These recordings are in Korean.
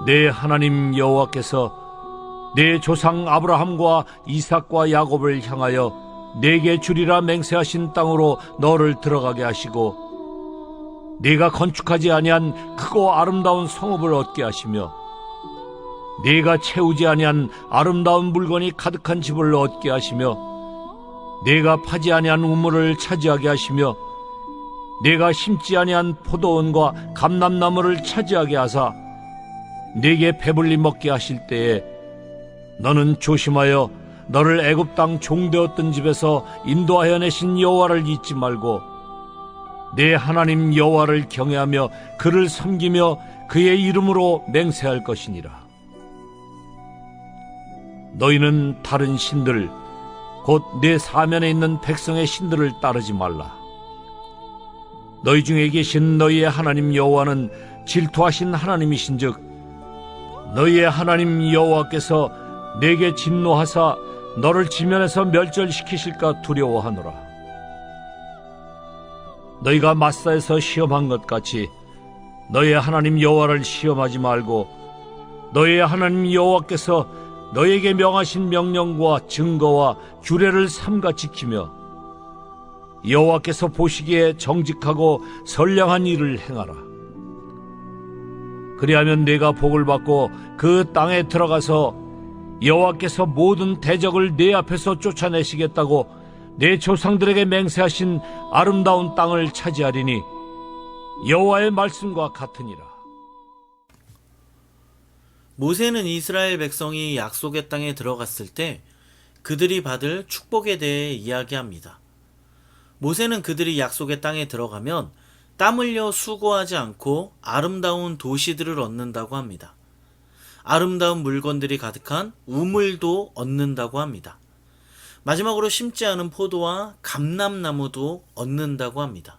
내 하나님 여호와께서 내 조상 아브라함과 이삭과 야곱을 향하여 내게 주리라 맹세하신 땅으로 너를 들어가게 하시고 네가 건축하지 아니한 크고 아름다운 성읍을 얻게 하시며 네가 채우지 아니한 아름다운 물건이 가득한 집을 얻게 하시며 네가 파지 아니한 우물을 차지하게 하시며 네가 심지 아니한 포도원과 감람나무를 차지하게 하사 네게 배불리 먹게 하실 때에 너는 조심하여 너를 애굽 땅 종되었던 집에서 인도하여 내신 여호와를 잊지 말고 내 하나님 여호와를 경외하며 그를 섬기며 그의 이름으로 맹세할 것이니라. 너희는 다른 신들 곧 내 사면에 있는 백성의 신들을 따르지 말라. 너희 중에 계신 너희의 하나님 여호와는 질투하신 하나님이신즉 너희의 하나님 여호와께서 내게 진노하사 너를 지면에서 멸절시키실까 두려워하노라. 너희가 마사에서 시험한 것 같이 너희의 하나님 여호와를 시험하지 말고 너희의 하나님 여호와께서 너희에게 명하신 명령과 증거와 규례를 삼가 지키며 여호와께서 보시기에 정직하고 선량한 일을 행하라. 그리하면 네가 복을 받고 그 땅에 들어가서 여호와께서 모든 대적을 네 앞에서 쫓아내시겠다고 내 조상들에게 맹세하신 아름다운 땅을 차지하리니 여호와의 말씀과 같으니라. 모세는 이스라엘 백성이 약속의 땅에 들어갔을 때 그들이 받을 축복에 대해 이야기합니다. 모세는 그들이 약속의 땅에 들어가면 땀 흘려 수고하지 않고 아름다운 도시들을 얻는다고 합니다. 아름다운 물건들이 가득한 우물도 얻는다고 합니다. 마지막으로 심지 않은 포도와 감람나무도 얻는다고 합니다.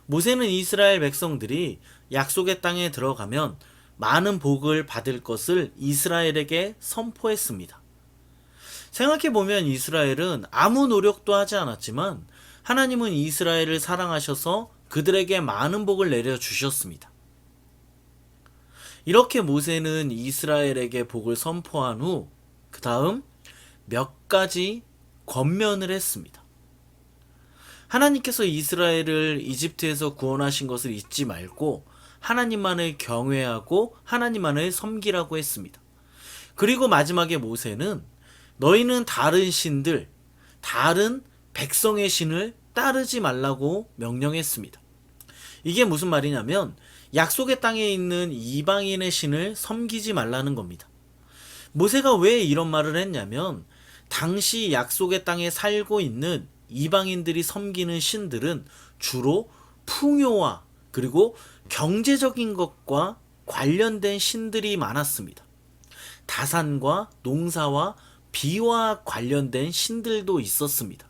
모세는 이스라엘 백성들이 약속의 땅에 들어가면 많은 복을 받을 것을 이스라엘에게 선포했습니다. 생각해보면 이스라엘은 아무 노력도 하지 않았지만 하나님은 이스라엘을 사랑하셔서 그들에게 많은 복을 내려주셨습니다. 이렇게 모세는 이스라엘에게 복을 선포한 후 그 다음 몇 가지 권면을 했습니다. 하나님께서 이스라엘을 이집트에서 구원하신 것을 잊지 말고 하나님만을 경외하고 하나님만을 섬기라고 했습니다. 그리고 마지막에 모세는 너희는 다른 신들, 다른 백성의 신을 따르지 말라고 명령했습니다. 이게 무슨 말이냐면 약속의 땅에 있는 이방인의 신을 섬기지 말라는 겁니다. 모세가 왜 이런 말을 했냐면 당시 약속의 땅에 살고 있는 이방인들이 섬기는 신들은 주로 풍요와 그리고 경제적인 것과 관련된 신들이 많았습니다. 다산과 농사와 비와 관련된 신들도 있었습니다.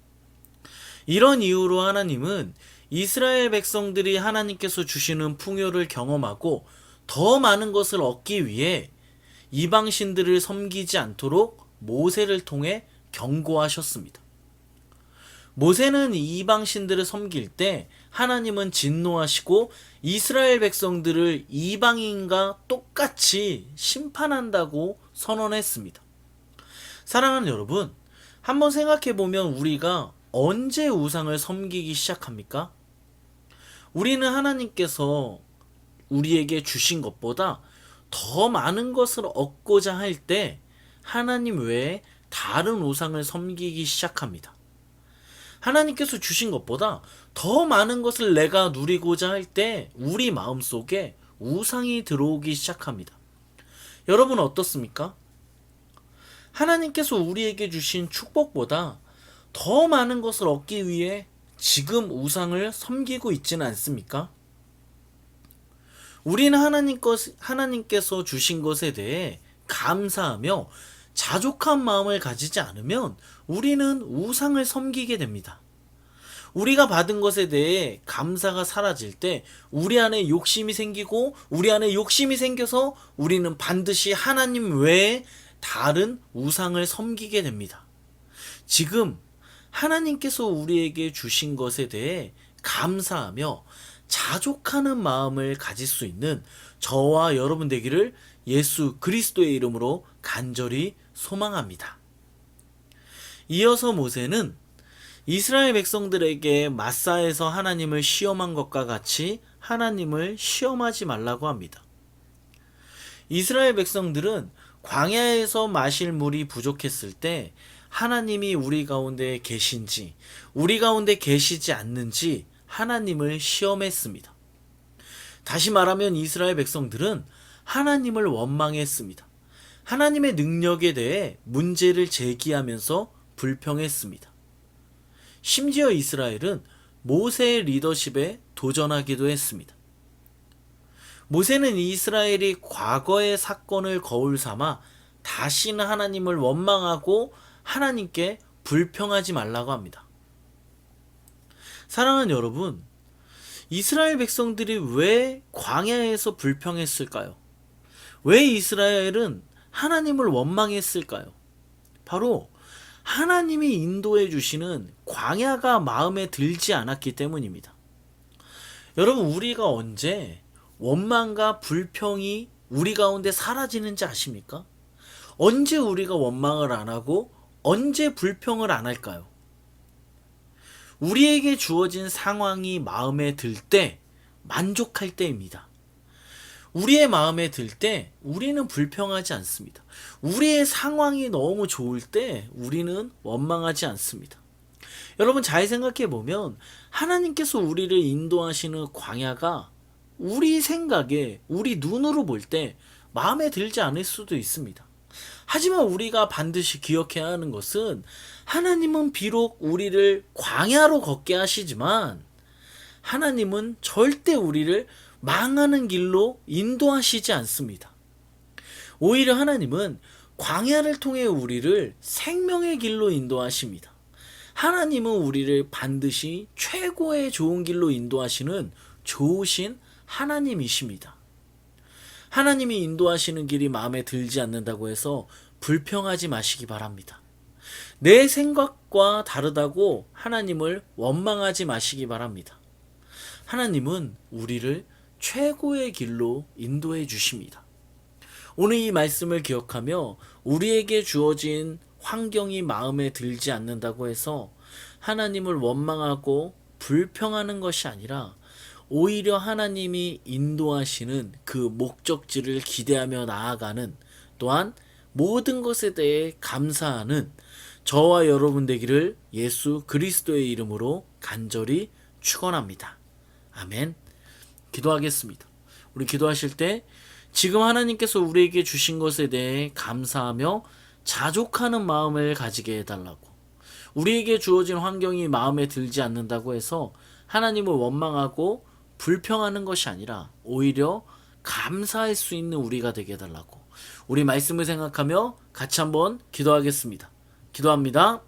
이런 이유로 하나님은 이스라엘 백성들이 하나님께서 주시는 풍요를 경험하고 더 많은 것을 얻기 위해 이방 신들을 섬기지 않도록 모세를 통해 경고하셨습니다. 모세는 이방 신들을 섬길 때 하나님은 진노하시고 이스라엘 백성들을 이방인과 똑같이 심판한다고 선언했습니다. 사랑하는 여러분, 한번 생각해 보면 우리가 언제 우상을 섬기기 시작합니까? 우리는 하나님께서 우리에게 주신 것보다 더 많은 것을 얻고자 할 때 하나님 외에 다른 우상을 섬기기 시작합니다. 하나님께서 주신 것보다 더 많은 것을 내가 누리고자 할 때 우리 마음속에 우상이 들어오기 시작합니다. 여러분 어떻습니까? 하나님께서 우리에게 주신 축복보다 더 많은 것을 얻기 위해 지금 우상을 섬기고 있지는 않습니까? 우리는 하나님께서 주신 것에 대해 감사하며 자족한 마음을 가지지 않으면 우리는 우상을 섬기게 됩니다. 우리가 받은 것에 대해 감사가 사라질 때 우리 안에 욕심이 생기고 우리 안에 욕심이 생겨서 우리는 반드시 하나님 외에 다른 우상을 섬기게 됩니다. 지금 하나님께서 우리에게 주신 것에 대해 감사하며 자족하는 마음을 가질 수 있는 저와 여러분 되기를 예수 그리스도의 이름으로 간절히 소망합니다. 이어서 모세는 이스라엘 백성들에게 마사에서 하나님을 시험한 것과 같이 하나님을 시험하지 말라고 합니다. 이스라엘 백성들은 광야에서 마실 물이 부족했을 때 하나님이 우리 가운데 계신지, 우리 가운데 계시지 않는지 하나님을 시험했습니다. 다시 말하면 이스라엘 백성들은 하나님을 원망했습니다. 하나님의 능력에 대해 문제를 제기하면서 불평했습니다. 심지어 이스라엘은 모세의 리더십에 도전하기도 했습니다. 모세는 이스라엘이 과거의 사건을 거울 삼아 다시는 하나님을 원망하고 하나님께 불평하지 말라고 합니다. 사랑하는 여러분, 이스라엘 백성들이 왜 광야에서 불평했을까요? 왜 이스라엘은 하나님을 원망했을까요? 바로 하나님이 인도해 주시는 광야가 마음에 들지 않았기 때문입니다. 여러분, 우리가 언제 원망과 불평이 우리 가운데 사라지는지 아십니까? 언제 우리가 원망을 안 하고 언제 불평을 안 할까요? 우리에게 주어진 상황이 마음에 들 때, 만족할 때입니다. 우리의 마음에 들 때 우리는 불평하지 않습니다. 우리의 상황이 너무 좋을 때 우리는 원망하지 않습니다. 여러분, 잘 생각해 보면 하나님께서 우리를 인도하시는 광야가 우리 생각에, 우리 눈으로 볼 때 마음에 들지 않을 수도 있습니다. 하지만 우리가 반드시 기억해야 하는 것은 하나님은 비록 우리를 광야로 걷게 하시지만 하나님은 절대 우리를 망하는 길로 인도하시지 않습니다. 오히려 하나님은 광야를 통해 우리를 생명의 길로 인도하십니다. 하나님은 우리를 반드시 최고의 좋은 길로 인도하시는 좋으신 하나님이십니다. 하나님이 인도하시는 길이 마음에 들지 않는다고 해서 불평하지 마시기 바랍니다. 내 생각과 다르다고 하나님을 원망하지 마시기 바랍니다. 하나님은 우리를 최고의 길로 인도해 주십니다. 오늘 이 말씀을 기억하며 우리에게 주어진 환경이 마음에 들지 않는다고 해서 하나님을 원망하고 불평하는 것이 아니라 오히려 하나님이 인도하시는 그 목적지를 기대하며 나아가는, 또한 모든 것에 대해 감사하는 저와 여러분 되기를 예수 그리스도의 이름으로 간절히 축원합니다. 아멘. 기도하겠습니다. 우리 기도하실 때 지금 하나님께서 우리에게 주신 것에 대해 감사하며 자족하는 마음을 가지게 해달라고, 우리에게 주어진 환경이 마음에 들지 않는다고 해서 하나님을 원망하고 불평하는 것이 아니라 오히려 감사할 수 있는 우리가 되게 해달라고, 우리 말씀을 생각하며 같이 한번 기도하겠습니다. 기도합니다.